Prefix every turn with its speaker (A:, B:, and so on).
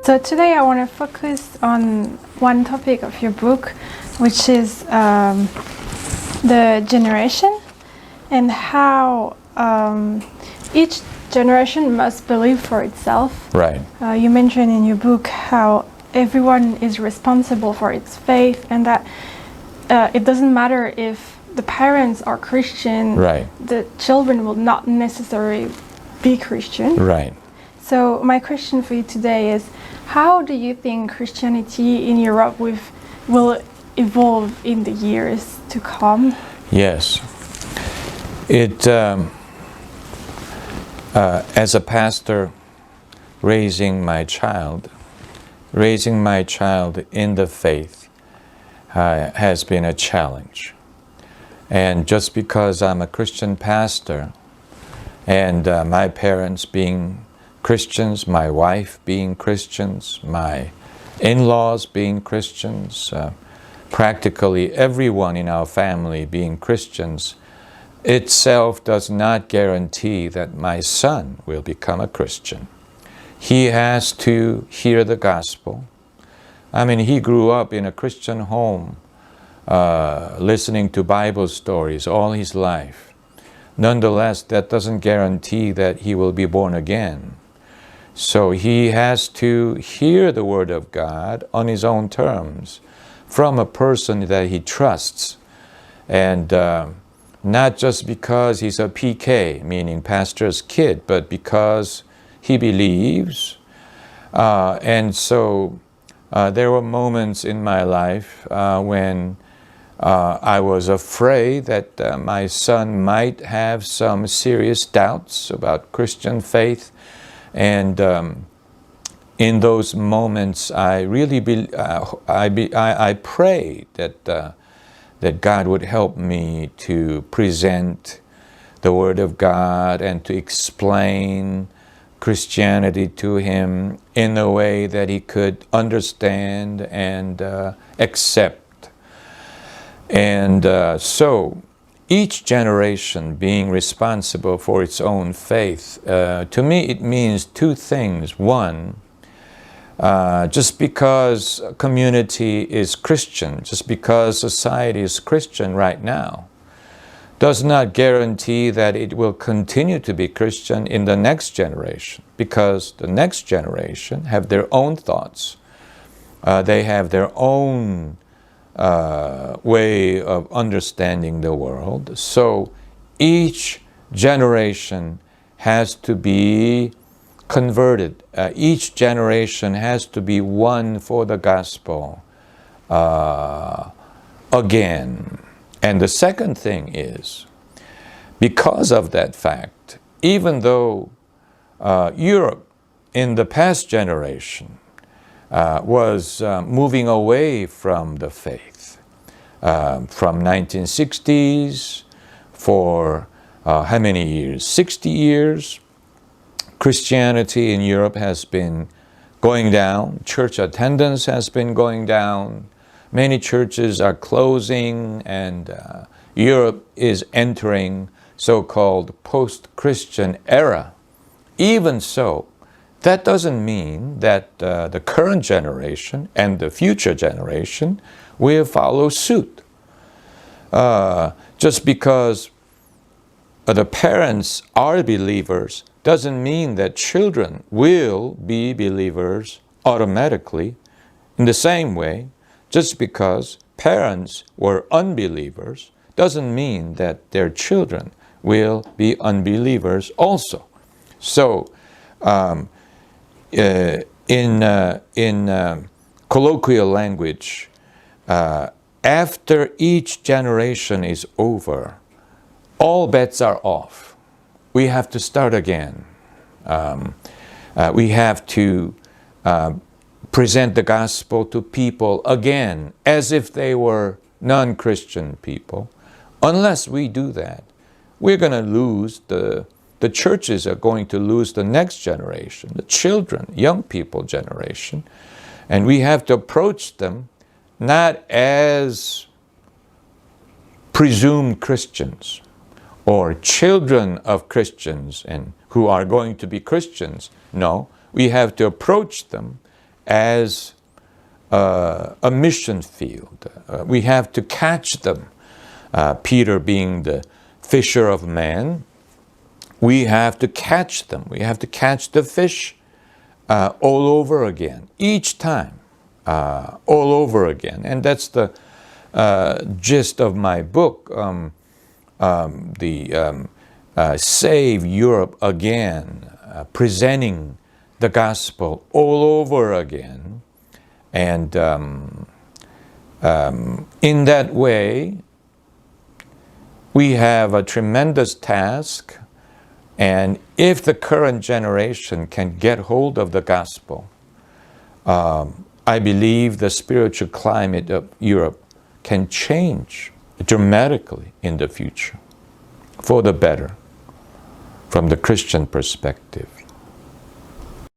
A: So today I want to focus on one topic of your book, which is the generation and how each generation must believe for itself.
B: Right.
A: You mentioned in your book how everyone is responsible for its faith, and that it doesn't matter if the parents are Christian,
B: Right.
A: the children will not necessarily be Christian.
B: Right.
A: So my question for you today is, how do you think Christianity in Europe will evolve in the years to come?
B: Yes. As a pastor raising my child in the faith has been a challenge. And just because I'm a Christian pastor and my parents being Christians, my wife being Christians, my in-laws being Christians, practically everyone in our family being Christians, itself does not guarantee that my son will become a Christian. He has to hear the gospel. I mean, he grew up in a Christian home, listening to Bible stories all his life. Nonetheless, that doesn't guarantee that he will be born again. So he has to hear the Word of God on his own terms from a person that he trusts. And not just because he's a PK, meaning pastor's kid, but because he believes. And so there were moments in my life when I was afraid that my son might have some serious doubts about Christian faith. And in those moments, I really I prayed that God would help me to present the Word of God and to explain Christianity to him in a way that he could understand and accept. And so each generation being responsible for its own faith, to me it means two things. One, just because a community is Christian, just because society is Christian right now, does not guarantee that it will continue to be Christian in the next generation, because the next generation have their own thoughts. They have their own way of understanding the world. So each generation has to be converted. Each generation has to be won for the gospel again. And the second thing is, because of that fact, even though Europe in the past generation was moving away from the faith. From 1960s, for how many years? 60 years, Christianity in Europe has been going down. Church attendance has been going down. Many churches are closing, and Europe is entering so-called post-Christian era. Even so, that doesn't mean that the current generation and the future generation will follow suit. Just because the parents are believers doesn't mean that children will be believers automatically. In the same way, just because parents were unbelievers doesn't mean that their children will be unbelievers also. So, in colloquial language, after each generation is over, all bets are off. We have to start again. We have to present the gospel to people again as if they were non-Christian people. Unless we do that, we're going to lose the churches are going to lose the next generation, the children, young people generation. And we have to approach them not as presumed Christians or children of Christians and who are going to be Christians. No, we have to approach them as a mission field. We have to catch them. Peter being the fisher of men, we have to catch them. We have to catch the fish all over again, each time, all over again. And that's the gist of my book, Save Europe Again, presenting the gospel all over again. And in that way, we have a tremendous task. And if the current generation can get hold of the gospel, I believe the spiritual climate of Europe can change dramatically in the future, for the better, from the Christian perspective.